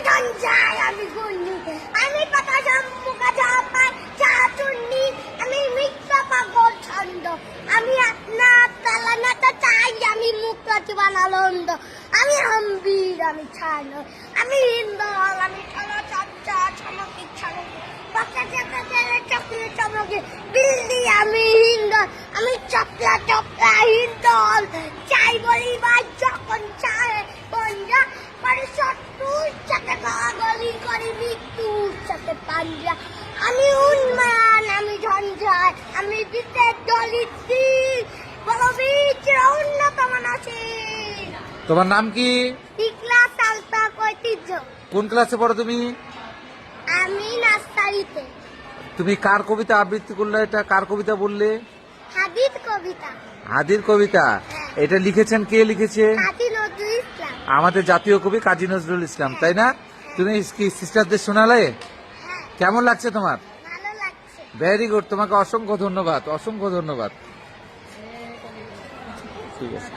ঝঞ্ঝায়, আমি গুন্নি, আমি পাতা মুখা ঝাপাই চা চুন্নি, আমি মিথ্যা পাগল ছন্দ, আমি আপনার তালানাটা চাই, আমি মুক্তি বানালন্দ, আমি হাম্বির, আমি ছানো, আমি হিন্দল, আমি ছানা চাচা চমকি ছানকি, বাচ্চা চাচা চকলে চমকি বিল্লি, আমি হিন্দল, আমি চপলা চপলা হিন্দল, চাই বলি ভাই যখন চায় পঞ্জা করে শত্রুর সাথে গলি করি মৃত্যুর সাথে পাঞ্জা, আমি উন্মান, আমি ঝঞ্ঝায়, আমি বিশেষ দলিত বলবীর অন্যতম নাসির। তোমার নাম কি? ইখলাস আলতাফ ঐতিহ্য। কোন ক্লাসে পড়ো তুমি? আমি নার্সারিতে। তুমি কার কবিতা আবৃত্তি করলে? এটা কার কবিতা বললে? হাদির কবিতা। হাদির কবিতা। এটা লিখেছেন কে? লিখেছে কাজী নজরুল ইসলাম। আমাদের জাতীয় কবি কাজী নজরুল ইসলাম, তাই না? তুমি কি সিস্টারদের শোনালে? হ্যাঁ, কেমন লাগছে তোমার? ভালো লাগছে। ভেরি গুড, তোমাকে অসংখ্য ধন্যবাদ, অসংখ্য ধন্যবাদ। ঠিক আছে।